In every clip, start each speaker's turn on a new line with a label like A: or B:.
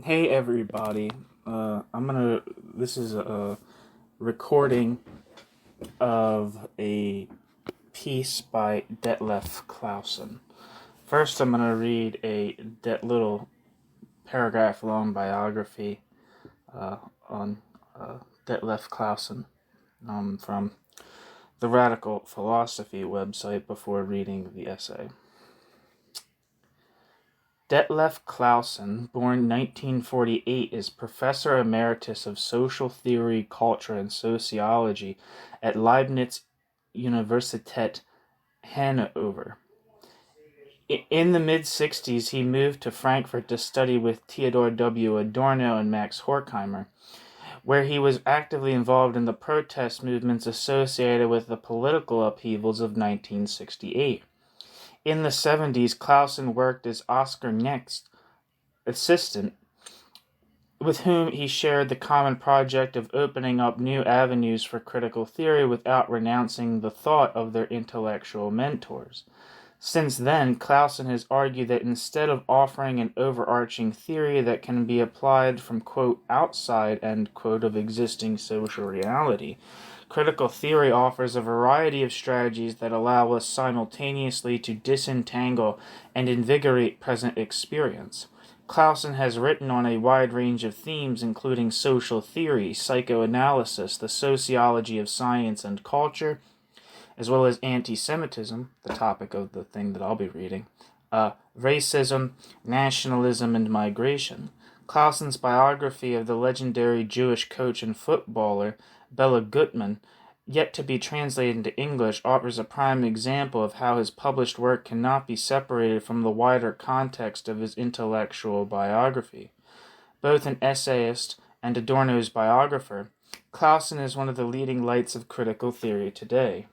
A: Hey everybody. This is a recording of a piece by Detlev Claussen. First, I'm gonna read a little paragraph long biography on Detlev Claussen from the Radical Philosophy website before reading the essay. Detlev Claussen, born 1948, is Professor Emeritus of Social Theory, Culture, and Sociology at Leibniz Universität Hannover. In the mid-60s, he moved to Frankfurt to study with Theodor W. Adorno and Max Horkheimer, where he was actively involved in the protest movements associated with the political upheavals of 1968. In the 70s, Claussen worked as Oscar Necht's assistant, with whom he shared the common project of opening up new avenues for critical theory without renouncing the thought of their intellectual mentors. Since then, Claussen has argued that instead of offering an overarching theory that can be applied from, quote, outside, end quote, of existing social reality, critical theory offers a variety of strategies that allow us simultaneously to disentangle and invigorate present experience. Claussen has written on a wide range of themes, including social theory, psychoanalysis, the sociology of science and culture, as well as antisemitism, the topic of the thing that I'll be reading, racism, nationalism, and migration. Claussen's biography of the legendary Jewish coach and footballer Bela Gutmann, yet to be translated into English, offers a prime example of how his published work cannot be separated from the wider context of his intellectual biography. Both an essayist and Adorno's biographer, Claussen is one of the leading lights of critical theory today.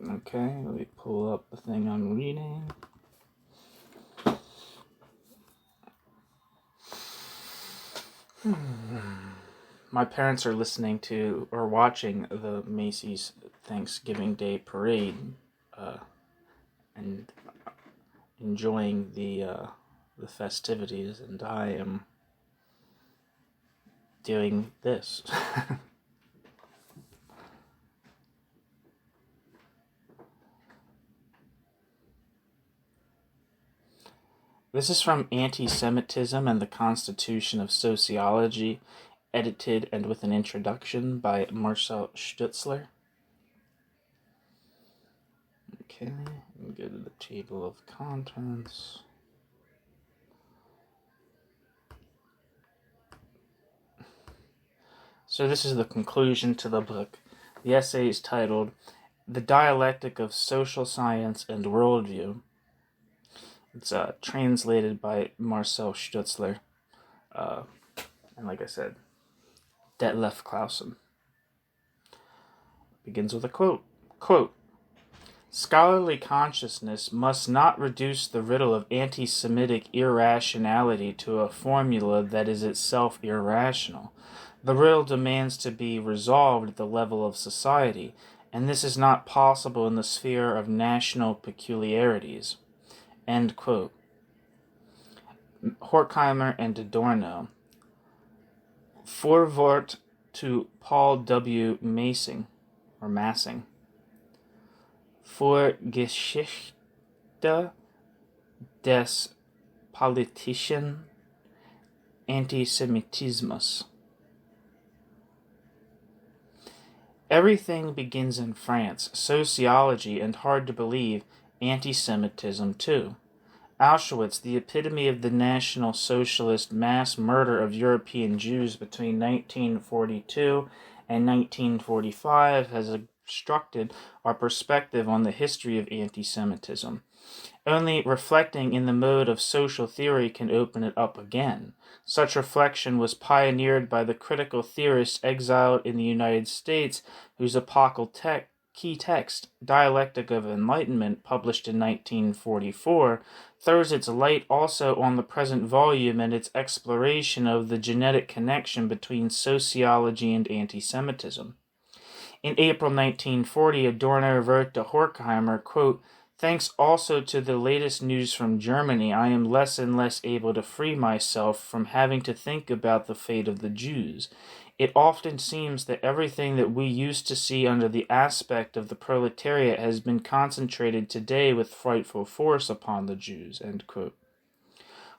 A: Okay, let me pull up the thing I'm reading. My parents are listening to or watching the Macy's Thanksgiving Day Parade and enjoying the festivities, and I am doing this. This is from Antisemitism and the Constitution of Sociology, edited and with an introduction by Marcel Stoetzler. Okay, let me go to the table of contents. So this is the conclusion to the book. The essay is titled The Dialectic of Social Science and Worldview. It's translated by Marcel Stoetzler, and like I said, Detlev Claussen. Begins with a quote. Quote, "Scholarly consciousness must not reduce the riddle of anti-Semitic irrationality to a formula that is itself irrational. The riddle demands to be resolved at the level of society, and this is not possible in the sphere of national peculiarities." End quote. Horkheimer and Adorno. Vorwort to Paul W. Massing. Vorgeschichte des politischen Antisemitismus. Everything begins in France, sociology, and hard to believe, anti-Semitism too. Auschwitz, the epitome of the National Socialist mass murder of European Jews between 1942 and 1945, has obstructed our perspective on the history of anti-Semitism. Only reflecting in the mode of social theory can open it up again. Such reflection was pioneered by the critical theorists exiled in the United States, whose epochal key text, Dialectic of Enlightenment, published in 1944, throws its light also on the present volume and its exploration of the genetic connection between sociology and anti-Semitism. In April 1940, Adorno wrote to Horkheimer, quote, Thanks also to the latest news from Germany, I am less and less able to free myself from having to think about the fate of the Jews. It often seems that everything that we used to see under the aspect of the proletariat has been concentrated today with frightful force upon the Jews." End quote.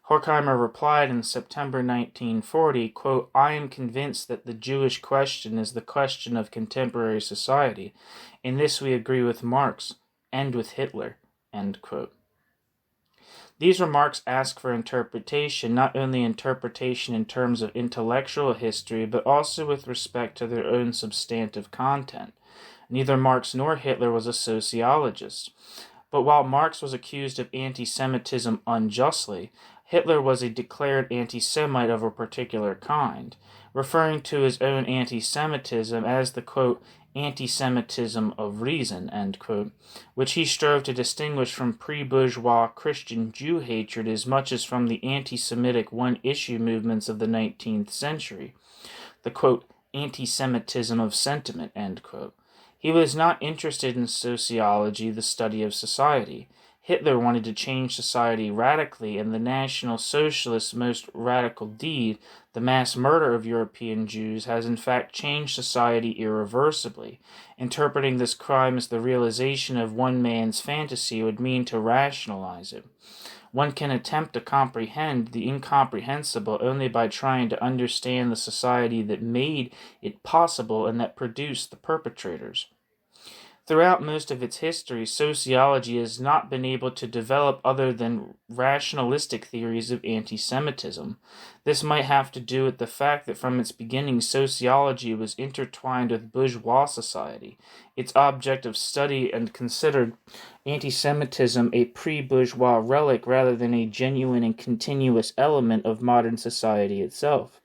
A: Horkheimer replied in September 1940, quote, "I am convinced that the Jewish question is the question of contemporary society. In this we agree with Marx and with Hitler." End quote. These remarks ask for interpretation, not only interpretation in terms of intellectual history, but also with respect to their own substantive content. Neither Marx nor Hitler was a sociologist. But while Marx was accused of anti-Semitism unjustly, Hitler was a declared anti-Semite of a particular kind, referring to his own anti-Semitism as the, quote, "anti-Semitism of reason," end quote, which he strove to distinguish from pre-bourgeois Christian Jew hatred as much as from the anti-Semitic one-issue movements of the 19th century, the, quote, "anti-Semitism of sentiment," end quote. He was not interested in sociology, the study of society. Hitler wanted to change society radically, and the National Socialists' most radical deed, the mass murder of European Jews, has in fact changed society irreversibly. Interpreting this crime as the realization of one man's fantasy would mean to rationalize it. One can attempt to comprehend the incomprehensible only by trying to understand the society that made it possible and that produced the perpetrators. Throughout most of its history, sociology has not been able to develop other than rationalistic theories of anti-Semitism. This might have to do with the fact that from its beginning sociology was intertwined with bourgeois society, its object of study, and considered anti-Semitism a pre-bourgeois relic rather than a genuine and continuous element of modern society itself.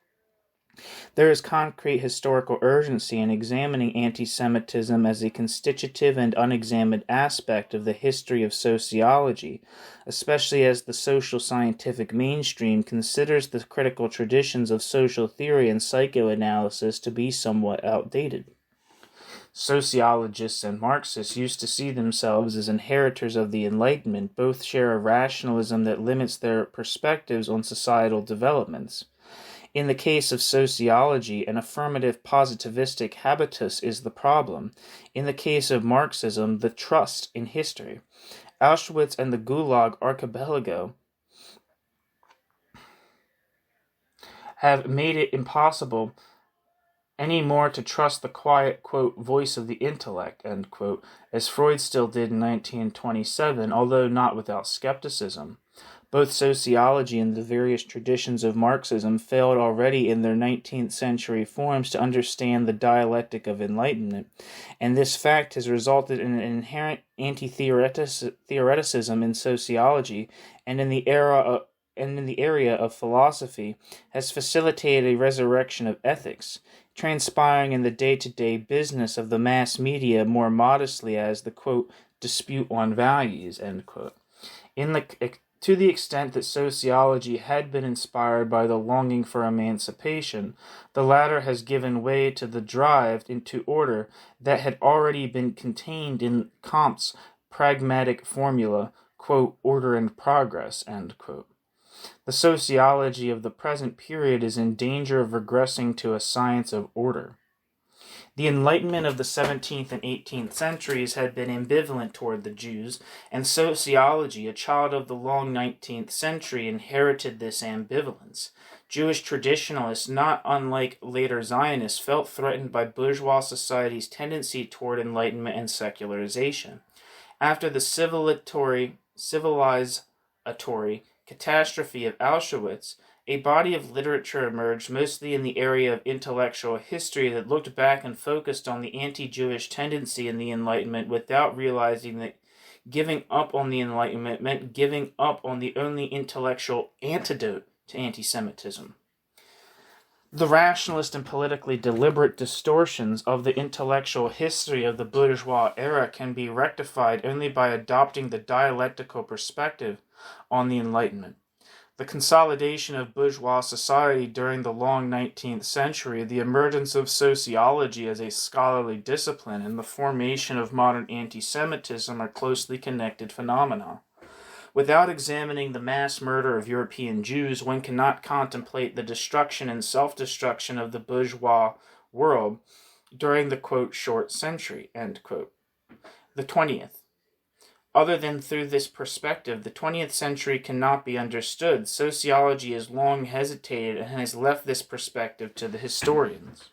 A: There is concrete historical urgency in examining anti-Semitism as a constitutive and unexamined aspect of the history of sociology, especially as the social scientific mainstream considers the critical traditions of social theory and psychoanalysis to be somewhat outdated. Sociologists and Marxists used to see themselves as inheritors of the Enlightenment. Both share a rationalism that limits their perspectives on societal developments. In the case of sociology, an affirmative positivistic habitus is the problem. In the case of Marxism, the trust in history. Auschwitz and the Gulag Archipelago have made it impossible any more to trust the quiet, quote, "voice of the intellect," end quote, as Freud still did in 1927, although not without skepticism. Both sociology and the various traditions of Marxism failed already in their 19th century forms to understand the dialectic of enlightenment, and this fact has resulted in an inherent anti-theoreticism in sociology, and in the area of philosophy has facilitated a resurrection of ethics, transpiring in the day-to-day business of the mass media more modestly as the, quote, "dispute on values," end quote. To the extent that sociology had been inspired by the longing for emancipation, the latter has given way to the drive into order that had already been contained in Comte's pragmatic formula, quote, "order and progress," end quote. The sociology of the present period is in danger of regressing to a science of order. The Enlightenment of the 17th and 18th centuries had been ambivalent toward the Jews, and sociology, a child of the long 19th century, inherited this ambivalence. Jewish traditionalists, not unlike later Zionists, felt threatened by bourgeois society's tendency toward enlightenment and secularization. After the civilizatory catastrophe of Auschwitz, a body of literature emerged, mostly in the area of intellectual history, that looked back and focused on the anti-Jewish tendency in the Enlightenment without realizing that giving up on the Enlightenment meant giving up on the only intellectual antidote to anti-Semitism. The rationalist and politically deliberate distortions of the intellectual history of the bourgeois era can be rectified only by adopting the dialectical perspective on the Enlightenment. The consolidation of bourgeois society during the long 19th century, the emergence of sociology as a scholarly discipline, and the formation of modern anti-Semitism are closely connected phenomena. Without examining the mass murder of European Jews, one cannot contemplate the destruction and self-destruction of the bourgeois world during the, quote, short century, end quote. The 20th. Other than through this perspective, the 20th century cannot be understood. Sociology has long hesitated and has left this perspective to the historians.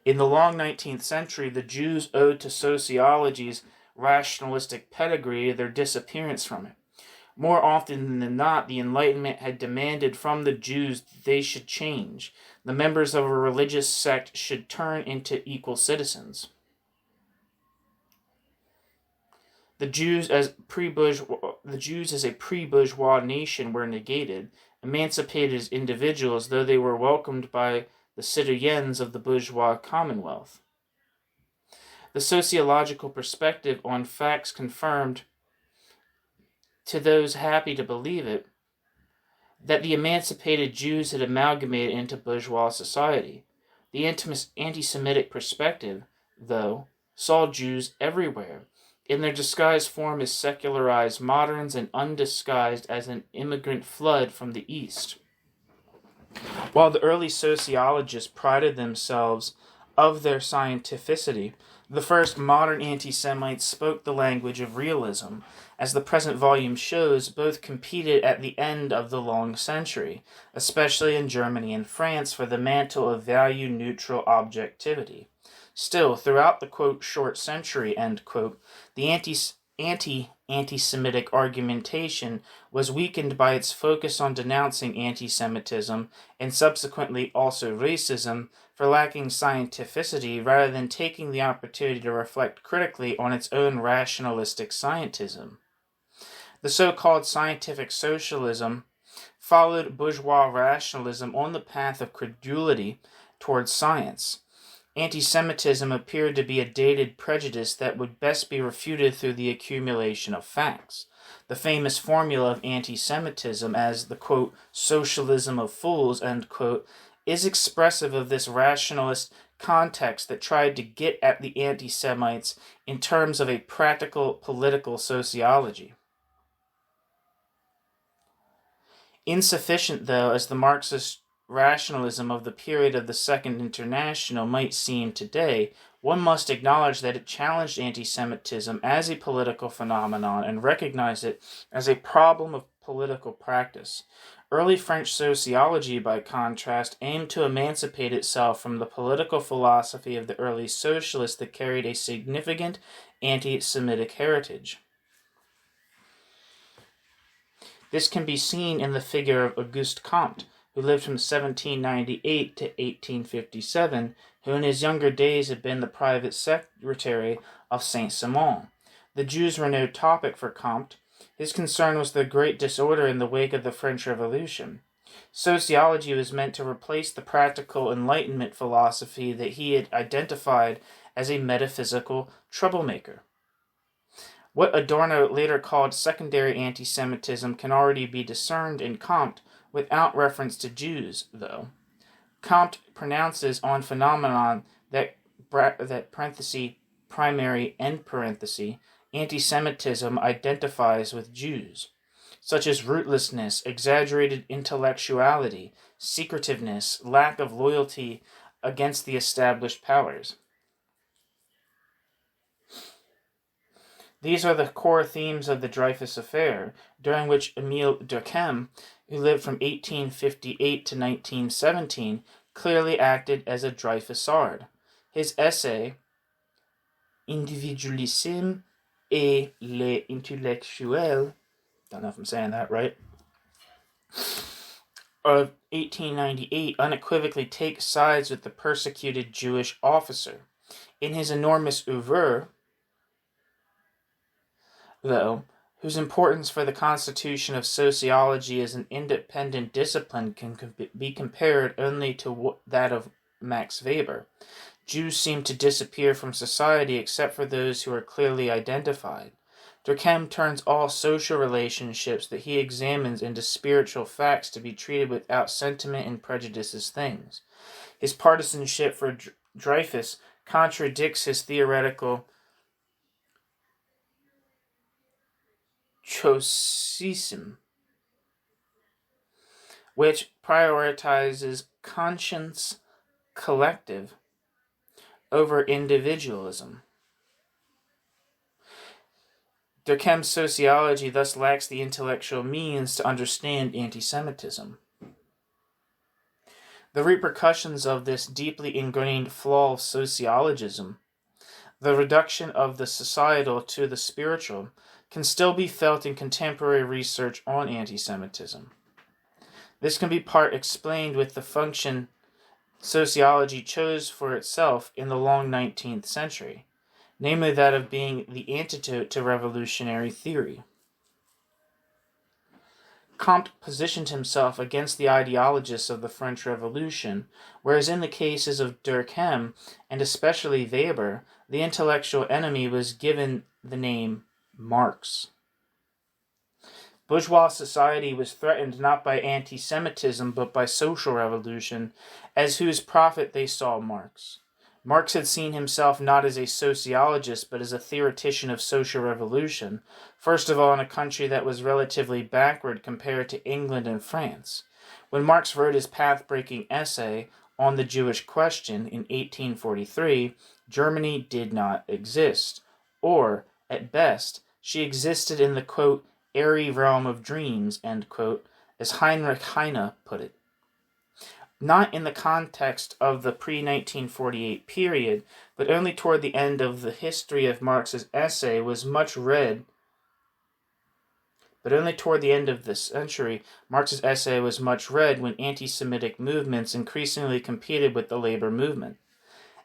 A: In the long 19th century, the Jews owed to sociology's rationalistic pedigree their disappearance from it. More often than not, the Enlightenment had demanded from the Jews that they should change. The members of a religious sect should turn into equal citizens. The Jews as a pre-bourgeois nation were negated, emancipated as individuals, though they were welcomed by the citoyens of the bourgeois commonwealth. The sociological perspective on facts confirmed, to those happy to believe it, that the emancipated Jews had amalgamated into bourgeois society. The anti-Semitic perspective, though, saw Jews everywhere, in their disguised form as secularized moderns and undisguised as an immigrant flood from the East. While the early sociologists prided themselves of their scientificity, the first modern anti-Semites spoke the language of realism. As the present volume shows, both competed at the end of the long century, especially in Germany and France, for the mantle of value-neutral objectivity. Still, throughout the, quote, short century, end quote, the anti-Semitic argumentation was weakened by its focus on denouncing anti-Semitism and subsequently also racism for lacking scientificity rather than taking the opportunity to reflect critically on its own rationalistic scientism. The so-called scientific socialism followed bourgeois rationalism on the path of credulity towards science. Anti-Semitism appeared to be a dated prejudice that would best be refuted through the accumulation of facts. The famous formula of anti-Semitism as the, quote, socialism of fools, end quote, is expressive of this rationalist context that tried to get at the anti-Semites in terms of a practical political sociology. Insufficient, though, as the Marxist rationalism of the period of the Second International might seem today, one must acknowledge that it challenged anti-Semitism as a political phenomenon and recognized it as a problem of political practice. Early French sociology, by contrast, aimed to emancipate itself from the political philosophy of the early socialists that carried a significant anti-Semitic heritage. This can be seen in the figure of Auguste Comte, who lived from 1798 to 1857, who in his younger days had been the private secretary of Saint-Simon. The Jews were no topic for Comte. His concern was the great disorder in the wake of the French Revolution. Sociology was meant to replace the practical Enlightenment philosophy that he had identified as a metaphysical troublemaker. What Adorno later called secondary anti-Semitism can already be discerned in Comte without reference to Jews, though. Comte pronounces on phenomenon that parenthesis, primary end parenthesis, anti-Semitism identifies with Jews, such as rootlessness, exaggerated intellectuality, secretiveness, lack of loyalty against the established powers. These are the core themes of the Dreyfus Affair, during which Emile Durkheim, who lived from 1858 to 1917, clearly acted as a Dreyfusard. His essay, Individualisme et les intellectuels, don't know if I'm saying that right, of 1898 unequivocally takes sides with the persecuted Jewish officer. In his enormous oeuvre, though, whose importance for the Constitution of Sociology as an independent discipline can be compared only to that of Max Weber, Jews seem to disappear from society except for those who are clearly identified. Durkheim turns all social relationships that he examines into spiritual facts to be treated without sentiment and prejudice as things. His partisanship for Dreyfus contradicts his theoretical Trotskyism, which prioritizes conscience collective over individualism. Durkheim's sociology thus lacks the intellectual means to understand anti-Semitism. The repercussions of this deeply ingrained flaw of sociologism, the reduction of the societal to the spiritual, can still be felt in contemporary research on anti-Semitism. This can be part explained with the function sociology chose for itself in the long 19th century, namely that of being the antidote to revolutionary theory. Comte positioned himself against the ideologists of the French Revolution, whereas in the cases of Durkheim, and especially Weber, the intellectual enemy was given the name Marx. Bourgeois society was threatened not by anti-Semitism but by social revolution, as whose prophet they saw Marx. Marx had seen himself not as a sociologist but as a theoretician of social revolution, first of all in a country that was relatively backward compared to England and France. When Marx wrote his path-breaking essay on the Jewish question in 1843, Germany did not exist, or, at best, she existed in the, quote, airy realm of dreams, end quote, as Heinrich Heine put it. Not in the context of the pre-1948 period, but only toward the end of the history of Marx's essay was much read. But only toward the end of the century, Marx's essay was much read when anti-Semitic movements increasingly competed with the labor movement.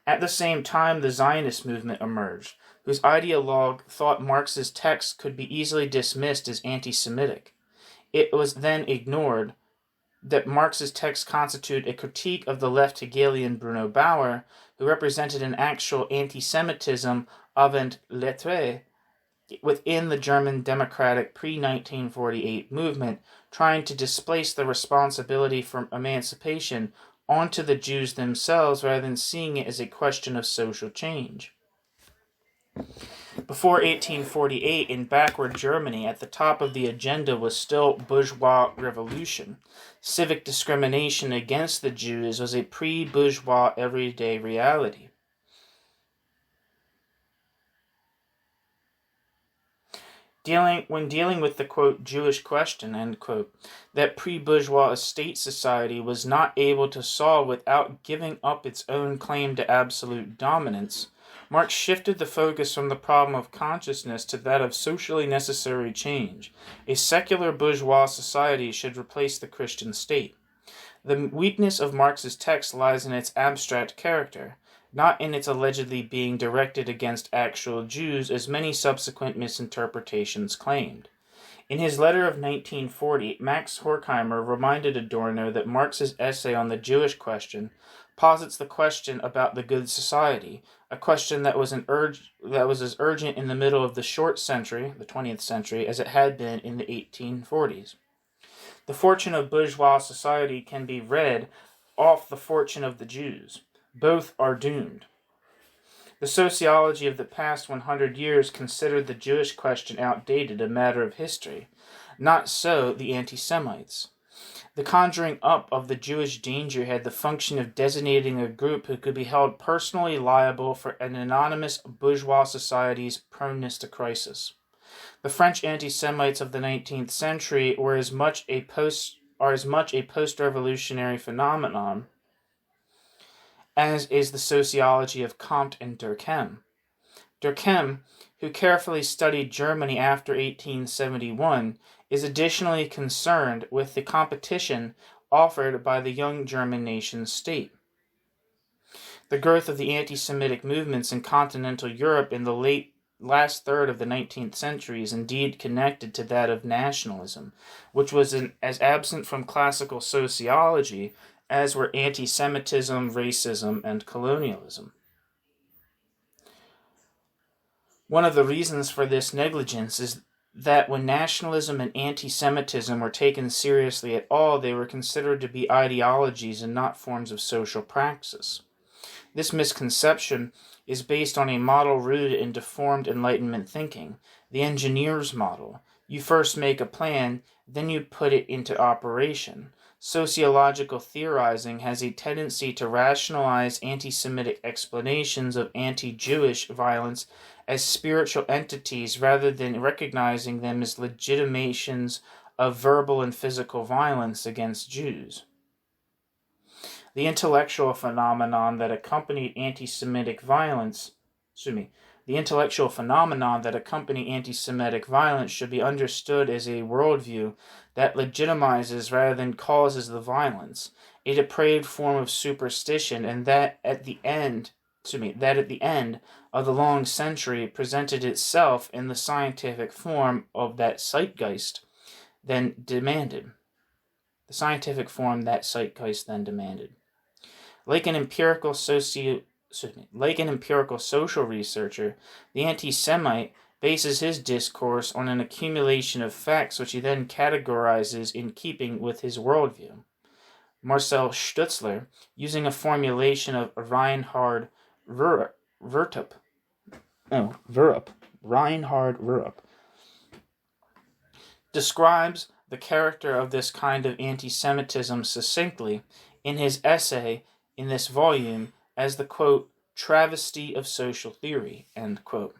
A: At the same time, the Zionist movement emerged, whose ideologue thought Marx's text could be easily dismissed as anti-Semitic. It was then ignored that Marx's text constituted a critique of the left Hegelian Bruno Bauer, who represented an actual anti-Semitism avant lettres within the German democratic pre-1948 movement, trying to displace the responsibility for emancipation onto the Jews themselves rather than seeing it as a question of social change. Before 1848, in backward Germany, at the top of the agenda was still bourgeois revolution. Civic discrimination against the Jews was a pre-bourgeois everyday reality. When dealing with the, quote, Jewish question, end quote, that pre-bourgeois estate society was not able to solve without giving up its own claim to absolute dominance, Marx shifted the focus from the problem of consciousness to that of socially necessary change. A secular bourgeois society should replace the Christian state. The weakness of Marx's text lies in its abstract character, not in its allegedly being directed against actual Jews, as many subsequent misinterpretations claimed. In his letter of 1940, Max Horkheimer reminded Adorno that Marx's essay on the Jewish question posits the question about the good society, a question that was as urgent in the middle of the short century, the 20th century, as it had been in the 1840s. The fortune of bourgeois society can be read off the fortune of the Jews. Both are doomed. The sociology of the past 100 years considered the Jewish question outdated, a matter of history. Not so the anti-Semites. The conjuring up of the Jewish danger had the function of designating a group who could be held personally liable for an anonymous bourgeois society's proneness to crisis. The French anti-Semites of the 19th century are as much a post-revolutionary phenomenon as is the sociology of Comte and Durkheim. Durkheim, who carefully studied Germany after 1871, is additionally concerned with the competition offered by the young German nation-state. The growth of the anti-Semitic movements in continental Europe in the last third of the 19th century is indeed connected to that of nationalism, which was as absent from classical sociology as were anti-Semitism, racism, and colonialism. One of the reasons for this negligence is that when nationalism and anti-Semitism were taken seriously at all, they were considered to be ideologies and not forms of social praxis. This misconception is based on a model rooted in deformed Enlightenment thinking, the engineer's model. You first make a plan, then you put it into operation. Sociological theorizing has a tendency to rationalize anti-Semitic explanations of anti-Jewish violence as spiritual entities rather than recognizing them as legitimations of verbal and physical violence against Jews. The intellectual phenomenon that accompanied anti-Semitic violence, the intellectual phenomenon that accompanied anti-Semitic violence should be understood as a worldview that legitimizes rather than causes the violence, a depraved form of superstition, and that at the end of the long century presented itself in the scientific form of that zeitgeist then demanded. Like an empirical social researcher, the anti-Semite bases his discourse on an accumulation of facts which he then categorizes in keeping with his worldview. Marcel Stoetzler, using a formulation of Reinhard Rupp, describes the character of this kind of anti-Semitism succinctly in his essay in this volume as the, quote, travesty of social theory, end quote.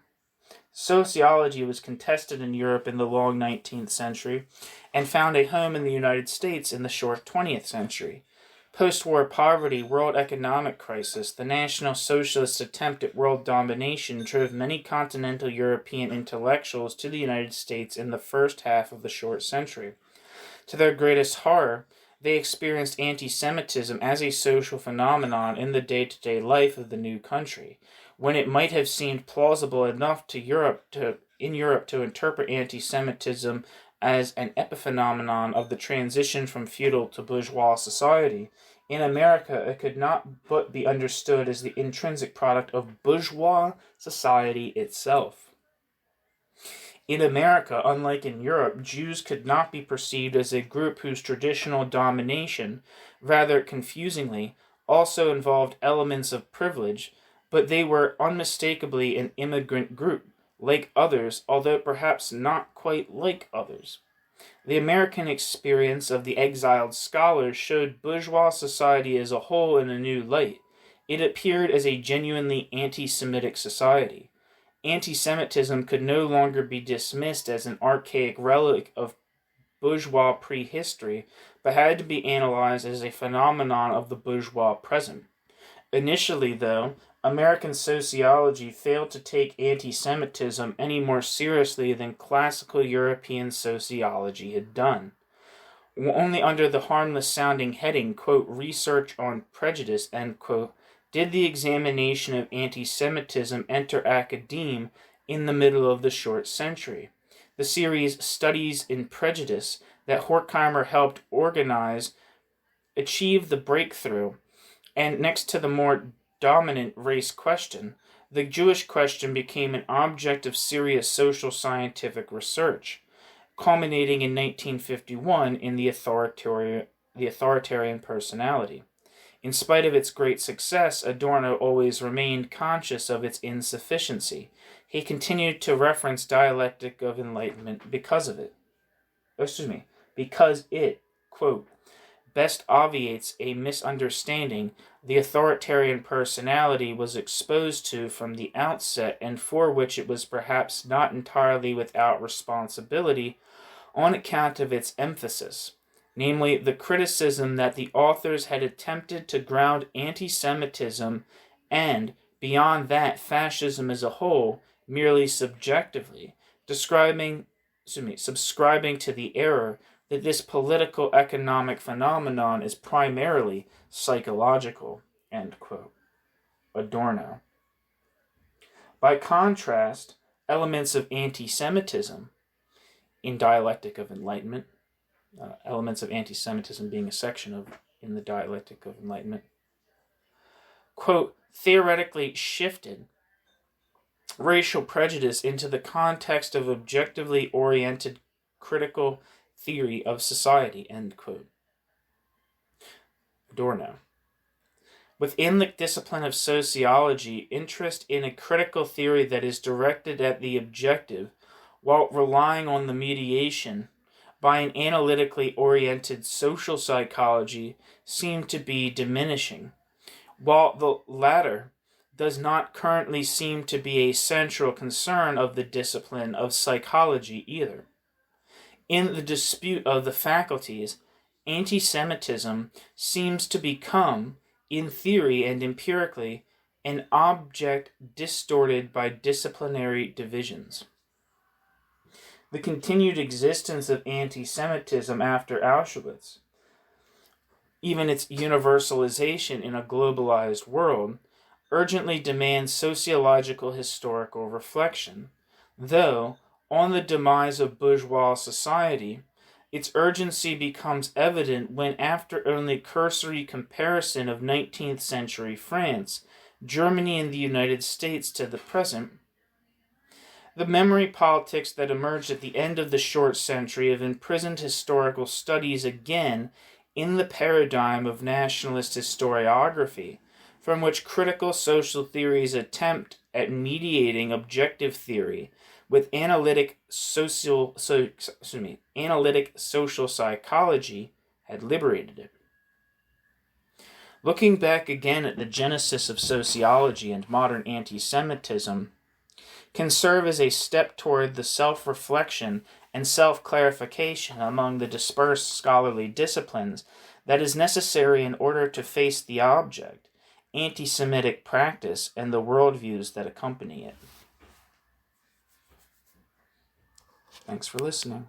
A: Sociology was contested in Europe in the long 19th century and found a home in the United States in the short 20th century. Post-war poverty, world economic crisis, the National Socialist attempt at world domination drove many continental European intellectuals to the United States in the first half of the short century. To their greatest horror, they experienced anti-Semitism as a social phenomenon in the day-to-day life of the new country, when it might have seemed plausible enough in Europe to interpret anti-Semitism as an epiphenomenon of the transition from feudal to bourgeois society. In America, it could not but be understood as the intrinsic product of bourgeois society itself. In America, unlike in Europe, Jews could not be perceived as a group whose traditional domination, rather confusingly, also involved elements of privilege, but they were unmistakably an immigrant group, like others, although perhaps not quite like others. The American experience of the exiled scholars showed bourgeois society as a whole in a new light. It appeared as a genuinely anti-Semitic society. Anti-Semitism could no longer be dismissed as an archaic relic of bourgeois prehistory, but had to be analyzed as a phenomenon of the bourgeois present. Initially, though, American sociology failed to take anti-Semitism any more seriously than classical European sociology had done. Only under the harmless-sounding heading, quote, research on prejudice, end quote, did the examination of anti-Semitism enter academe in the middle of the short century. The series Studies in Prejudice that Horkheimer helped organize achieved the breakthrough, and next to the more dominant race question, the Jewish question became an object of serious social scientific research, culminating in 1951 in the authoritarian personality. In spite of its great success, Adorno always remained conscious of its insufficiency. He continued to reference Dialectic of Enlightenment because it, quote, best obviates a misunderstanding the authoritarian personality was exposed to from the outset and for which it was perhaps not entirely without responsibility on account of its emphasis, namely the criticism that the authors had attempted to ground anti-Semitism and, beyond that, fascism as a whole, merely subjectively, subscribing to the error that this political economic phenomenon is primarily psychological, end quote. Adorno. By contrast, elements of anti-Semitism in Dialectic of Enlightenment, elements of anti-Semitism being a section in the Dialectic of Enlightenment, quote, theoretically shifted racial prejudice into the context of objectively oriented critical theory of society, end quote. Adorno. Within the discipline of sociology, interest in a critical theory that is directed at the objective, while relying on the mediation by an analytically oriented social psychology, seem to be diminishing, while the latter does not currently seem to be a central concern of the discipline of psychology either. In the dispute of the faculties, antisemitism seems to become, in theory and empirically, an object distorted by disciplinary divisions. The continued existence of anti-Semitism after Auschwitz, even its universalization in a globalized world, urgently demands sociological historical reflection, though, on the demise of bourgeois society, its urgency becomes evident when, after only cursory comparison of 19th century France, Germany, and the United States to the present, the memory politics that emerged at the end of the short century have imprisoned historical studies again in the paradigm of nationalist historiography, from which critical social theories attempt at mediating objective theory with analytic social psychology had liberated it. Looking back again at the genesis of sociology and modern anti-Semitism can serve as a step toward the self-reflection and self-clarification among the dispersed scholarly disciplines that is necessary in order to face the object, anti-Semitic practice, and the worldviews that accompany it. Thanks for listening.